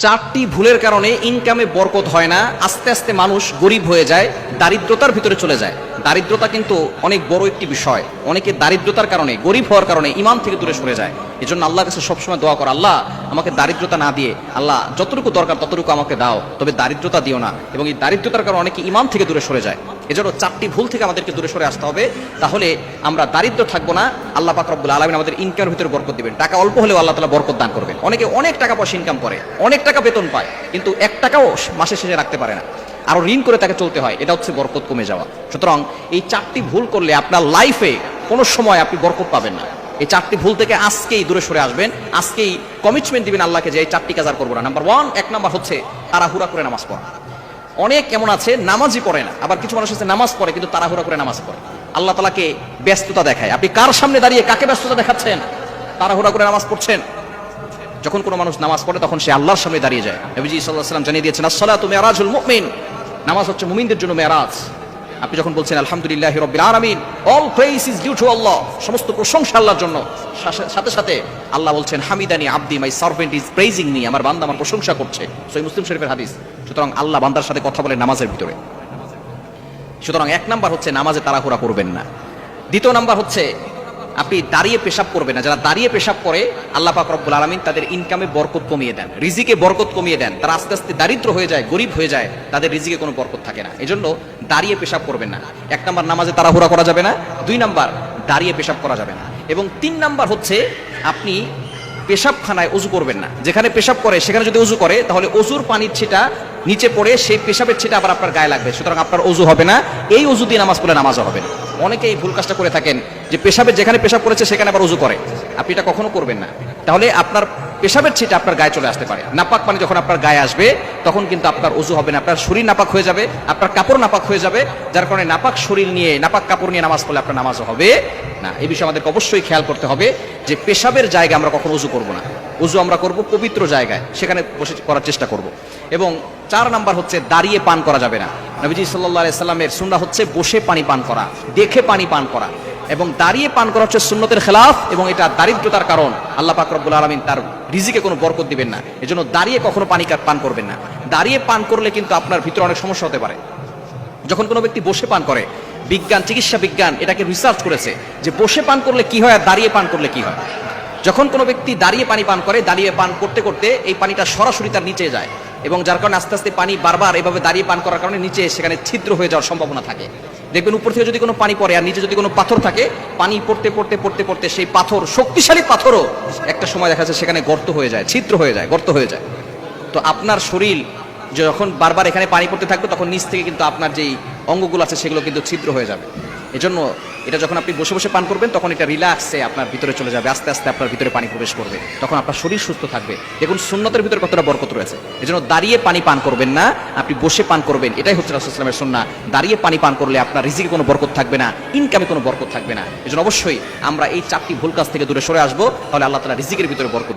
চারটি ভুলের কারণে ইনকামে বরকত হয় না, আস্তে আস্তে মানুষ গরিব হয়ে যায়, দারিদ্রতার ভিতরে চলে যায়। দারিদ্রতা কিন্তু অনেক বড় একটি বিষয়। অনেকে দারিদ্রতার কারণে, গরিব হওয়ার কারণে ইমান থেকে দূরে সরে যায়। এজন্য আল্লাহর কাছে সবসময় দোয়া কর, আল্লাহ আমাকে দারিদ্রতা না দিয়ে, আল্লাহ যতটুকু দরকার ততটুকু আমাকে দাও, তবে দারিদ্রতা দিও না। এবং এই দারিদ্রতার কারণে অনেকে ইমান থেকে দূরে সরে যায়। এজন্য চারটি ভুল থেকে আমাদেরকে দূরে সরে আসতে হবে, তাহলে আমরা দারিদ্র থাকবো না। আল্লাহ পাক রব্বুল আলামিন আমাদের ইনকামের ভিতরে বরকত দিবেন। টাকা অল্প হলেও আল্লাহ তাআলা বরকত দান করবেন। অনেকে অনেক টাকা পয়সা ইনকাম করে, অনেক টাকা বেতন পায়, কিন্তু 1 টাকাও মাসের শেষে রাখতে পারে না, আরো ঋণ করে তাকে চলতে হয়। এটা হচ্ছে বরকত কমে যাওয়া। সুতরাং এই চারটি ভুল করলে আপনার লাইফে কোনো সময় আপনি বরকত পাবেন না। এই চারটি ভুল থেকে আজকেই দূরে সরে আসবেন, আজকেই কমিটমেন্ট দিবেন আল্লাহকে যে এই চারটি কাজ আর করবো না। নাম্বার 1, 1 নাম্বার হচ্ছে তাড়াহুড়া করে নামাজ পড়া। অনেক এমন আছে নামাজই পড়ে না, আবার কিছু মানুষ আছে নামাজ পড়ে কিন্তু তাড়াহুড়া করে নামাজ পড়ে। আল্লাহ তাআলাকে ব্যস্ততা দেখায়। আপনি কার সামনে দাঁড়িয়ে কাকে ব্যস্ততা দেখাচ্ছেন? তাড়াহুড়া করে নামাজ পড়ছেন। যখন কোনো মানুষ নামাজ পড়ে তখন সে আল্লাহর সামনে দাঁড়িয়ে যায়। নবীজি সাল্লাল্লাহু আলাইহি ওয়াসাল্লাম জানিয়ে দিয়েছেন, আস-সালাতু মিরাজুল মুমিন, নামাজ হচ্ছে মুমিনদের জন্য মেরাজ। আপনি যখন বলছেন আলহামদুলিল্লাহি রাব্বিল আলামিন, all praise is due to Allah, সমস্ত প্রশংসা আল্লাহর জন্য, সাথে সাথে আল্লাহ বলছেন হামিদানি আবদি, my servant is praising me, আমার বান্দা আমার প্রশংসা করছে। সহিহ মুসলিম শরীফের হাদিস। সুতরাং আল্লাহ বান্দার সাথে কথা বলে নামাজের ভিতরে। সুতরাং 1 নাম্বার হচ্ছে নামাজে তাড়াহুড়া করবেন না। 2 নাম্বার হচ্ছে আপনি দাঁড়িয়ে পেশাব করবেন না। যারা দাঁড়িয়ে পেশাব করে আল্লাহ পাক রব্বুল আলামিন তাদের ইনকামে বরকত কমিয়ে দেন, রিজিকে বরকত কমিয়ে দেন। তারা আস্তে আস্তে দারিদ্র হয়ে যায়, গরিব হয়ে যায়, তাদের রিজিকে কোনো বরকত থাকে না। এজন্য দাঁড়িয়ে পেশাব করবেন না। 1 নাম্বার নামাজে তাড়াহুড়া করা যাবে না, 2 নাম্বার দাঁড়িয়ে পেশাব করা যাবে না, এবং 3 নাম্বার হচ্ছে আপনি পেশাবখানায় ওযু করবেন না। যেখানে পেশাব করে সেখানে যদি ওযু করে তাহলে ওযুর পানির ছিটা নিচে পড়ে সেই পেশাবের ছিটা আবার আপনার গায়ে লাগবে, সুতরাং আপনার ওযু হবে না। এই ওযু দিয়ে নামাজ পড়লে নামাজও হবে না। অনেকে এই ভুল কাজটা করে থাকেন যে পেশাবের যেখানে পেশাব করেছে সেখানে আবার ওযু করে। আপনি এটা কখনো করবেন না, তাহলে আপনার পেশাবের ছিটা আপনার গায়ে চলে আসতে পারে। নাপাক পানি যখন আপনার গায়ে আসবে তখন কিন্তু আপনার ওযু হবে না, আপনার শরীর নাপাক হয়ে যাবে, আপনার কাপড় নাপাক হয়ে যাবে। যার কারণে নাপাক শরীর নিয়ে, নাপাক কাপড় নিয়ে নামাজ পড়লে আপনার নামাজও হবে না। এই বিষয়ে আমাদেরকে অবশ্যই খেয়াল করতে হবে যে পেশাবের জায়গায় আমরা কখনো ওযু করব না। ওযু আমরা করব পবিত্র জায়গায়, সেখানে বসে করার চেষ্টা করব। এবং 4 নাম্বার হচ্ছে দাঁড়িয়ে পান করা যাবে না। নবীজি সাল্লাল্লাহু আলাইহি সাল্লামের সুন্নাহ হচ্ছে বসে পানি পান করা, দেখে পানি পান করা, এবং দাঁড়িয়ে পান করা হচ্ছে সুন্নতের খেলাফ, এবং এটা দারিদ্রতার কারণ। আল্লাহ পাক রব্বুল আলামিন তার রিজিকে কোনো বরকত দিবেন না। এজন্য দাঁড়িয়ে কখনো পানি পান করবেন না। দাঁড়িয়ে পান করলে কিন্তু আপনার ভিতরে অনেক সমস্যা হতে পারে। যখন কোনো ব্যক্তি বসে পান করে, বিজ্ঞান, চিকিৎসা বিজ্ঞান এটাকে রিসার্চ করেছে যে বসে পান করলে কি হয় আর দাঁড়িয়ে পান করলে কি হয়। যখন কোনো ব্যক্তি দাঁড়িয়ে পানি পান করে, দাঁড়িয়ে পান করতে করতে এই পানিটা সরাসরি তার নিচে যায়, এবং যার কারণে আস্তে আস্তে পানি বারবার এভাবে দাঁড়িয়ে পান করার কারণে নিচে সেখানে ছিদ্র হয়ে যাওয়ার সম্ভাবনা থাকে। দেখবেন উপর থেকে যদি কোনো পানি পড়ে আর নিচে যদি কোনো পাথর থাকে, পানি পড়তে পড়তে পড়তে পড়তে সেই পাথর, শক্তিশালী পাথরও একটা সময় দেখা যাচ্ছে সেখানে গর্ত হয়ে যায়, ছিদ্র হয়ে যায়, গর্ত হয়ে যায়। তো আপনার শরীর যখন বারবার এখানে পানি পড়তে থাকবে তখন নিচ থেকে কিন্তু আপনার যেই অঙ্গগুলো আছে সেগুলো কিন্তু ছিদ্র হয়ে যাবে। এজন্য এটা যখন আপনি বসে বসে পান করবেন তখন এটা রিল্যাক্সে আপনার ভিতরে চলে যাবে, আস্তে আস্তে আপনার ভিতরে পানি প্রবেশ করবে, তখন আপনার শরীর সুস্থ থাকবে। দেখুন সুন্নতের ভিতরে কতটা বরকত রয়েছে। এজন্য দাঁড়িয়ে পানি পান করবেন না, আপনি বসে পান করবেন। এটাই হচ্ছে রাসূলুল্লাহ সাল্লাল্লাহু আলাইহি ওয়াসাল্লামের সুন্নাহ। দাঁড়িয়ে পানি পান করলে আপনার রিজিকে কোনো বরকত থাকবে না, ইনকামে কোনো বরকত থাকবে না। এজন্য অবশ্যই আমরা এই 4টি ভুল কাজ থেকে দূরে সরে আসবো, তাহলে আল্লাহ তাআলা রিজিকের ভিতরে বরকত